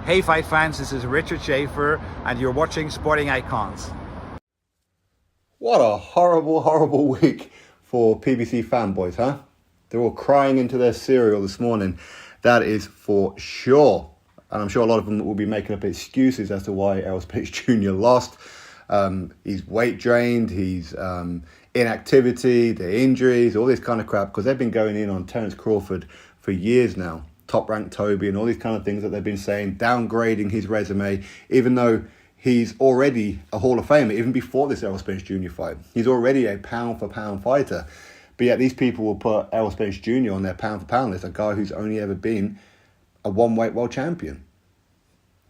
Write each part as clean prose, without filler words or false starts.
Hey fight fans, this is Richard Schaefer and you're watching Sporting Icons. What a horrible, horrible week for PBC fanboys, huh? They're all crying into their cereal this morning. That is for sure. And I'm sure a lot of them will be making up excuses as to why Errol Spence Jr. lost. He's weight drained, he's inactivity, the injuries, all this kind of crap, because they've been going in on Terence Crawford for years now. Top-ranked Toby and all these kind of things that they've been saying, downgrading his resume, even though he's already a Hall of Famer, even before this Errol Spence Jr. fight. He's already a pound-for-pound fighter. But yet these people will put Errol Spence Jr. on their pound-for-pound list, a guy who's only ever been a one-weight world champion.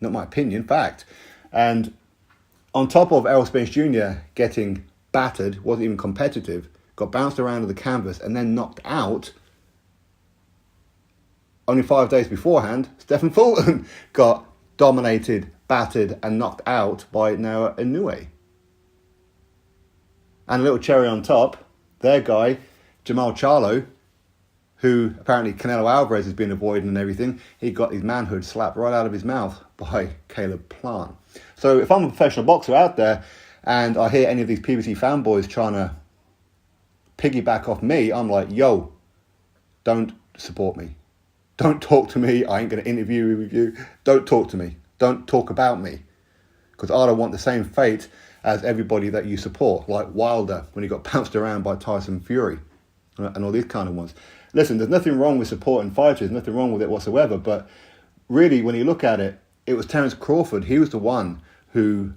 Not my opinion, fact. And on top of Errol Spence Jr. getting battered, wasn't even competitive, got bounced around to the canvas and then knocked out, only 5 days beforehand, Stephen Fulton got dominated, battered and knocked out by Naoya Inoue. And a little cherry on top, their guy, Jamal Charlo, who apparently Canelo Alvarez has been avoiding and everything, he got his manhood slapped right out of his mouth by Caleb Plant. So if I'm a professional boxer out there and I hear any of these PBC fanboys trying to piggyback off me, I'm like, yo, don't support me. Don't talk to me. I ain't going to interview with you. Don't talk to me. Don't talk about me. Because I don't want the same fate as everybody that you support, like Wilder when he got pounced around by Tyson Fury and all these kind of ones. Listen, there's nothing wrong with supporting fighters, nothing wrong with it whatsoever. But really, when you look at it, it was Terence Crawford. He was the one who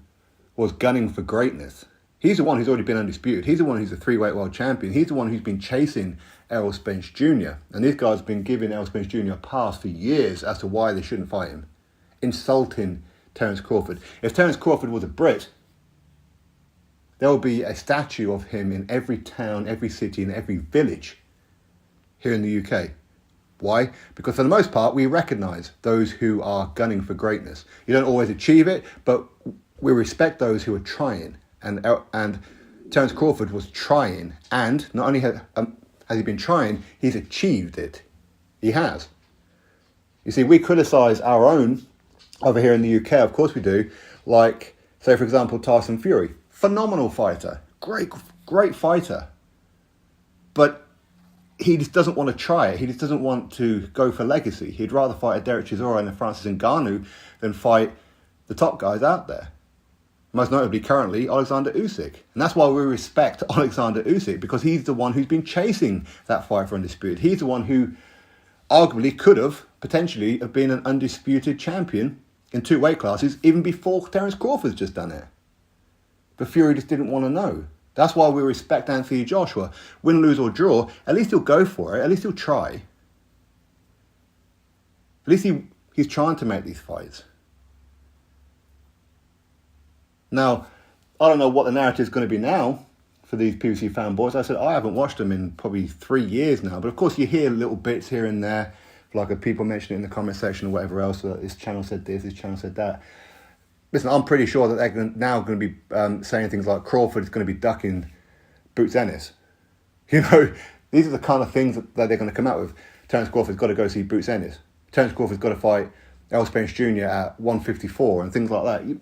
was gunning for greatness. He's the one who's already been undisputed. He's the one who's a three-weight world champion. He's the one who's been chasing Errol Spence Jr. And these guys have been giving Errol Spence Jr. a pass for years as to why they shouldn't fight him. Insulting Terence Crawford. If Terence Crawford was a Brit, there will be a statue of him in every town, every city, and every village here in the UK. Why? Because for the most part, we recognise those who are gunning for greatness. You don't always achieve it, but we respect those who are trying. And Terence Crawford was trying, and not only has he been trying, he's achieved it. He has. You see, we criticise our own over here in the UK, of course we do, like, say, for example, Tyson Fury. Phenomenal fighter. Great fighter. But he just doesn't want to try it. He just doesn't want to go for legacy. He'd rather fight a Derek Chisora and a Francis Ngannou than fight the top guys out there. Most notably, currently, Alexander Usyk. And that's why we respect Alexander Usyk, because he's the one who's been chasing that fight for undisputed. He's the one who arguably could have, potentially, have been an undisputed champion in 2 weight classes, even before Terence Crawford's just done it. But Fury just didn't want to know. That's why we respect Anthony Joshua. Win, lose or draw, at least he'll go for it. At least he'll try. At least he's trying to make these fights. Now, I don't know what the narrative is going to be now for these PBC fanboys. I said I haven't watched them in probably 3 years now. But of course, you hear little bits here and there, like people mention it in the comment section or whatever else. That this channel said this channel said that. Listen, I'm pretty sure that they're now going to be saying things like Crawford is going to be ducking Boots Ennis. You know, these are the kind of things that they're going to come out with. Terence Crawford's got to go see Boots Ennis. Terence Crawford's got to fight Errol Spence Jr. at 154 and things like that.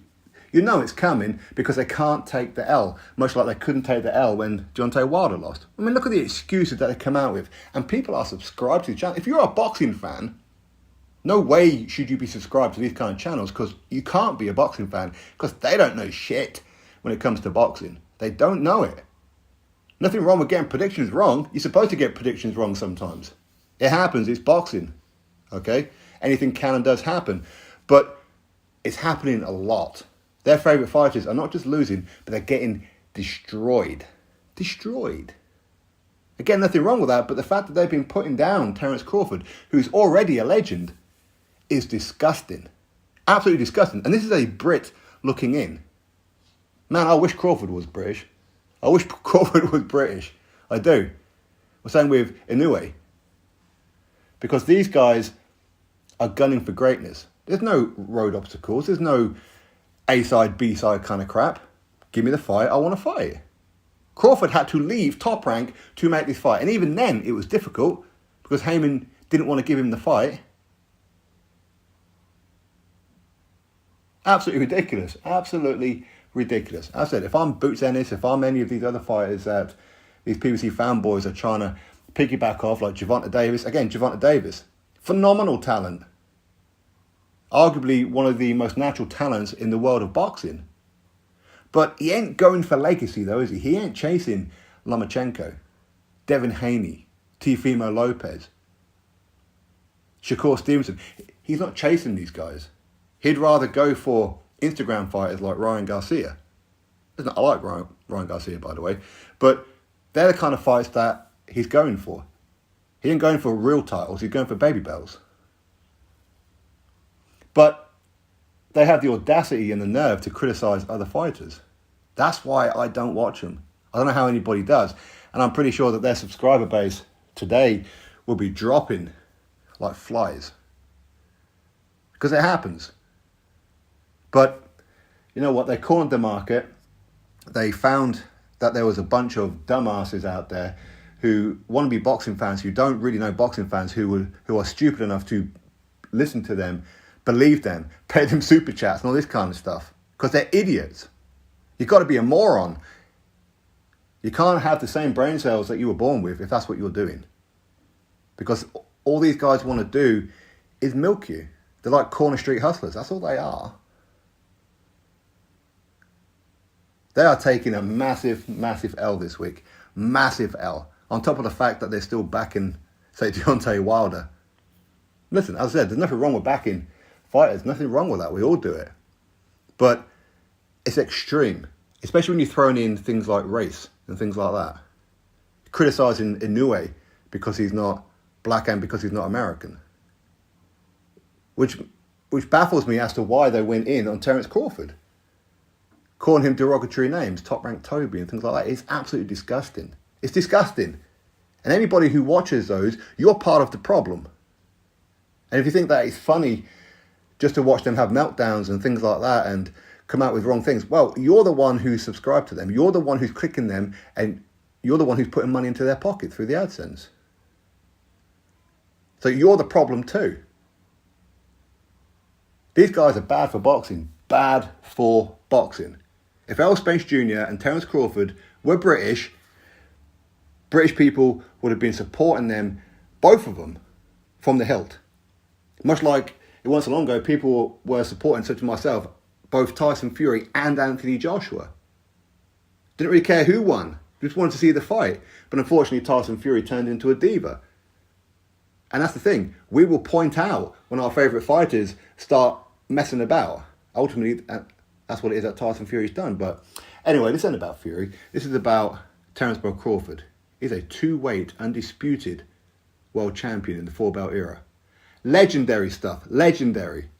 You know it's coming because they can't take the L, much like they couldn't take the L when Deontay Wilder lost. I mean, look at the excuses that they come out with. And people are subscribed to the channel. If you're a boxing fan, no way should you be subscribed to these kind of channels, because you can't be a boxing fan, because they don't know shit when it comes to boxing. They don't know it. Nothing wrong with getting predictions wrong. You're supposed to get predictions wrong sometimes. It happens. It's boxing. Okay? Anything can and does happen. But it's happening a lot. Their favourite fighters are not just losing, but they're getting destroyed. Destroyed. Again, nothing wrong with that, but the fact that they've been putting down Terence Crawford, who's already a legend, is disgusting. Absolutely disgusting. And this is a Brit looking in. Man, I wish Crawford was British. I wish Crawford was British. I do. I'm saying with Inoue. Because these guys are gunning for greatness. There's no road obstacles. There's no A-side, B-side kind of crap. Give me the fight. I want to fight. Crawford had to leave Top Rank to make this fight. And even then, it was difficult because Heyman didn't want to give him the fight. Absolutely ridiculous. Absolutely ridiculous. As I said, if I'm Boots Ennis, if I'm any of these other fighters that these PBC fanboys are trying to piggyback off, like Gervonta Davis. Again, Gervonta Davis, phenomenal talent. Arguably one of the most natural talents in the world of boxing. But he ain't going for legacy though, is he? He ain't chasing Lomachenko, Devin Haney, Teofimo Lopez, Shakur Stevenson. He's not chasing these guys. He'd rather go for Instagram fighters like Ryan Garcia. I like Ryan Garcia, by the way. But they're the kind of fights that he's going for. He ain't going for real titles. He's going for baby bells. But they have the audacity and the nerve to criticize other fighters. That's why I don't watch them. I don't know how anybody does. And I'm pretty sure that their subscriber base today will be dropping like flies. Because it happens. But you know what? They cornered the market. They found that there was a bunch of dumbasses out there who want to be boxing fans, who don't really know boxing fans, who are stupid enough to listen to them, believe them, pay them super chats and all this kind of stuff. Because they're idiots. You've got to be a moron. You can't have the same brain cells that you were born with if that's what you're doing. Because all these guys want to do is milk you. They're like corner street hustlers. That's all they are. They are taking a massive, massive L this week. Massive L. On top of the fact that they're still backing, say, Deontay Wilder. Listen, as I said, there's nothing wrong with backing fighters. Nothing wrong with that. We all do it. But it's extreme. Especially when you're throwing in things like race and things like that. Criticising Inoue because he's not black and because he's not American. Which baffles me as to why they went in on Terence Crawford. Calling him derogatory names, top-ranked Toby and things like that. It's absolutely disgusting. It's disgusting. And anybody who watches those, you're part of the problem. And if you think that it's funny just to watch them have meltdowns and things like that and come out with wrong things, well, you're the one who's subscribed to them. You're the one who's clicking them and you're the one who's putting money into their pocket through the AdSense. So you're the problem too. These guys are bad for boxing. Bad for boxing. If Errol Spence Jr. and Terence Crawford were British people would have been supporting them, both of them, from the hilt. Much like it wasn't so long ago, people were supporting, such as myself, both Tyson Fury and Anthony Joshua. Didn't really care who won. Just wanted to see the fight. But unfortunately, Tyson Fury turned into a diva. And that's the thing. We will point out when our favourite fighters start messing about. Ultimately, that's what it is that Tyson Fury's done. But anyway, this isn't about Fury. This is about Terence Crawford. He's a two-weight, undisputed world champion in the four-belt era. Legendary stuff. Legendary.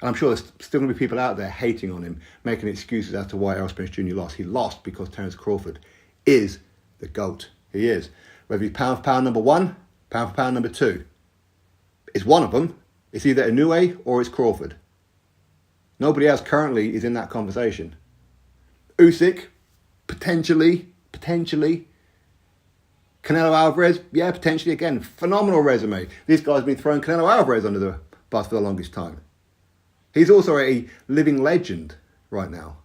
And I'm sure there's still going to be people out there hating on him, making excuses as to why Errol Spence Jr. lost. He lost because Terence Crawford is the GOAT. He is. Whether he's pound for pound number one, pound for pound number two. It's one of them. It's either Inoue or it's Crawford. Nobody else currently is in that conversation. Usyk, potentially. Canelo Alvarez, yeah, potentially again. Phenomenal resume. These guys have been throwing Canelo Alvarez under the bus for the longest time. He's also a living legend right now.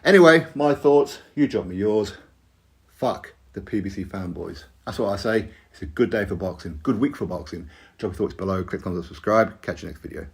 Anyway, my thoughts. You drop me yours. Fuck the PBC fanboys. That's what I say. It's a good day for boxing. Good week for boxing. Drop your thoughts below. Click on the subscribe. Catch you next video.